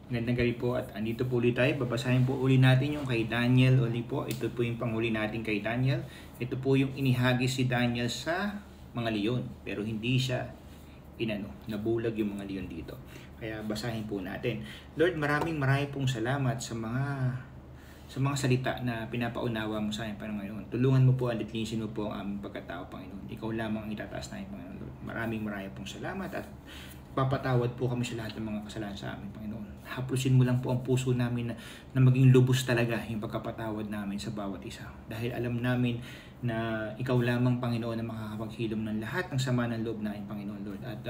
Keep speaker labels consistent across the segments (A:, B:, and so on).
A: Magandang gabi po at andito po ulit tayo. Babasahin po uli natin yung kay Daniel uli po. Ito po yung panghuli natin kay Daniel. Ito po yung inihagis si Daniel sa mga leon. Pero hindi siya nabulag yung mga leon dito. Kaya basahin po natin. Lord, maraming pong salamat sa mga salita na pinapaunawa mo sa amin, Panginoon. Tulungan mo po at linisin mo po ang aming pagkatao, Panginoon. Ikaw lamang ang itataas namin, Panginoon. Lord, maraming pong salamat at papatawad po kami sa lahat ng mga kasalanan sa amin, Panginoon. Haplusin mo lang po ang puso namin na maging lubos talaga yung pagkapatawad namin sa bawat isa. Dahil alam namin na ikaw lamang, Panginoon, na makakapaghilom ng lahat ng sama ng loob namin, Panginoon Lord. At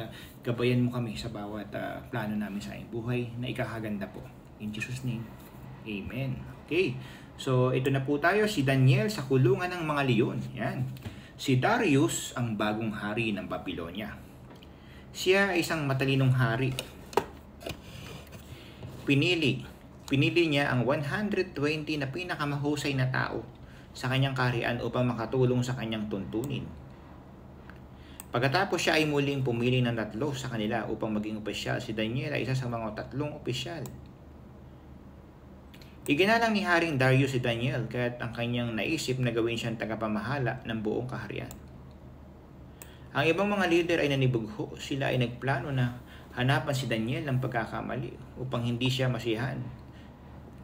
A: gabayan mo kami sa bawat plano namin sa aming buhay na ikakaganda po. In Jesus' name, Amen. Okay, so ito na po tayo, si Daniel sa kulungan ng mga leon. Yan. Si Darius ang bagong hari ng Babylonia. Siya ay isang matalinong hari. Pinili niya ang 120 na pinakamahusay na tao sa kanyang kaharian upang makatulong sa kanyang tuntunin. Pagkatapos siya ay muling pumili ng 3 sa kanila upang maging opisyal. Si Daniel ay isa sa mga 3 opisyal. Iginalang ni Haring Darius si Daniel kaya't ang kanyang naisip na gawin siyang tagapamahala ng buong kaharian. Ang ibang mga leader ay nanibugho. Sila ay nagplano na hanapan si Daniel ng pagkakamali upang hindi siya masihan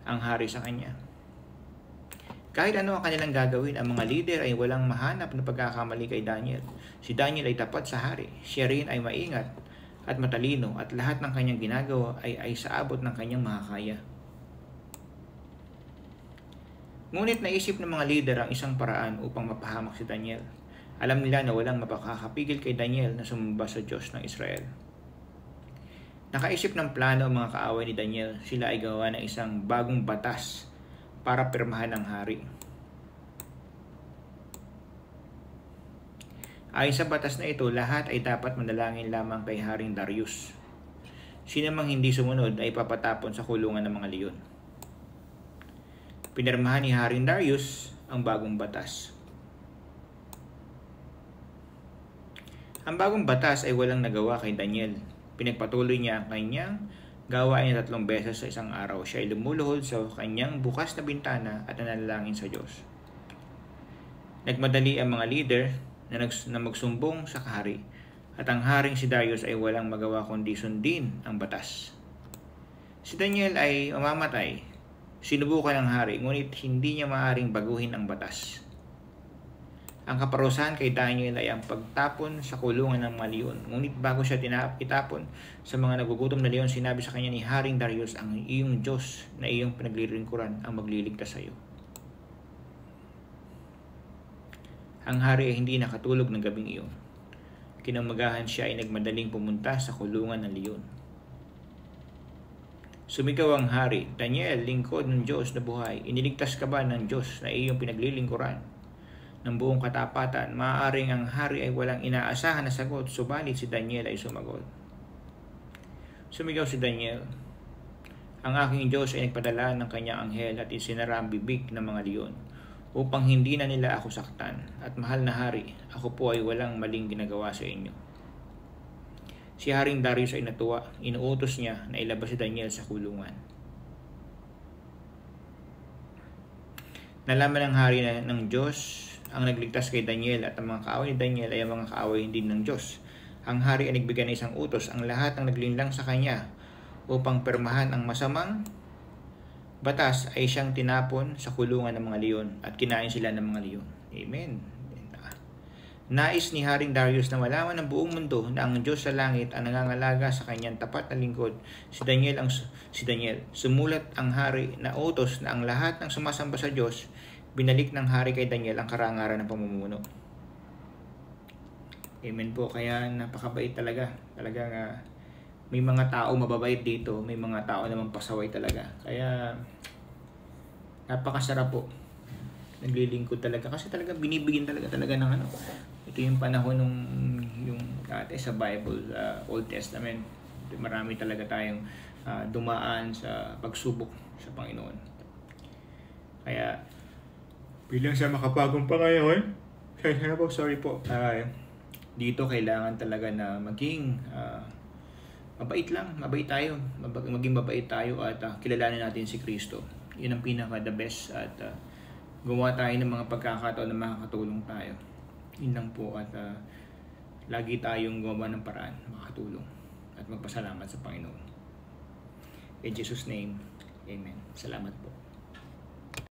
A: ang hari sa kanya. Kahit ano ang kanilang gagawin, ang mga leader ay walang mahanap na pagkakamali kay Daniel. Si Daniel ay tapat sa hari. Siya rin ay maingat at matalino at lahat ng kanyang ginagawa ay sa abot ng kanyang makakaya. Ngunit naisip ng mga leader ang isang paraan upang mapahamak si Daniel. Alam nila na walang mapakakapigil kay Daniel na sumamba sa Diyos ng Israel. Nakaisip ng plano ang mga kaaway ni Daniel. Sila ay gawa ng isang bagong batas para pirmahan ng hari. Ayon sa batas na ito, lahat ay dapat manalangin lamang kay Haring Darius. Sino mang hindi sumunod ay papatapon sa kulungan ng mga leon. Pinirmahan ni Haring Darius ang bagong batas. Ang bagong batas ay walang nagawa kay Daniel. Pinagpatuloy niya ang kanyang gawain 3 beses sa isang araw. Siya ay lumuluhod sa kanyang bukas na bintana at nanalangin sa Diyos. Nagmadali ang mga leader na magsumbong sa hari. At ang haring si Darius ay walang magawa kundi sundin ang batas. Si Daniel ay mamamatay. Sinubukan ng hari, ngunit hindi niya maaaring baguhin ang batas. Ang kaparusahan kay Daniel ay ang pagtapon sa kulungan ng mga leon. Ngunit bago siya itapon sa mga nagugutom na leon, sinabi sa kanya ni Haring Darius, ang iyong Diyos na iyong pinaglilingkuran ang magliligtas sa iyo. Ang hari ay hindi nakatulog ng gabing iyon. Kinamagahan siya ay nagmadaling pumunta sa kulungan ng leon. Sumigaw ang hari, Daniel, lingkod ng Diyos na buhay, iniligtas ka ba ng Diyos na iyong pinaglilingkuran? Ng buong katapatan, maaaring ang hari ay walang inaasahan na sagot, subalit si Daniel ay sumagot. Sumigaw si Daniel, ang aking Diyos ay nagpadala ng kanyang anghel at isinara ang bibig ng mga leon upang hindi na nila ako saktan. At mahal na hari, ako po ay walang maling ginagawa sa inyo. Si Haring Darius ay natuwa, inuutos niya na ilabas si Daniel sa kulungan. Nalaman ng hari ng Diyos ang nagligtas kay Daniel at ang mga kaaway ni Daniel ay ang mga kaaway din ng Diyos. Ang hari ay nagbigay ng isang utos, ang lahat ng naglinlang sa kanya upang pirmahan ang masamang batas ay siyang tinapon sa kulungan ng mga leon at kinain sila ng mga leon. Amen. Nais ni Haring Darius na malaman ng buong mundo na ang Diyos sa langit ang nangangalaga sa kanyang tapat na lingkod. Si Daniel. Sumulat ang hari na utos na ang lahat ng sumasamba sa Diyos, binalik ng hari kay Daniel ang karangaran ng pamumuno. Amen po. Kaya napakabait talaga. Talagang may mga tao mababait dito, may mga tao naman pasaway talaga. Kaya napakasarap po. Naglilingkod talaga kasi talaga binibigyan talaga ng ano. Ito yung panahon nung yung dati sa Bible, Old Testament. Marami talaga tayong dumaan sa pagsubok sa Panginoon. Kaya bilang sa makapagong Panginoon, sorry po, dito kailangan talaga na maging mabait lang, mabait tayo, maging mabait tayo at kilalanin natin si Kristo. Yun ang pinaka the best at gumawa tayo ng mga pagkakataon na makakatulong tayo. Yun lang po at lagi tayong gumawa ng paraan makakatulong at magpasalamat sa Panginoon. In Jesus' name, Amen. Salamat po.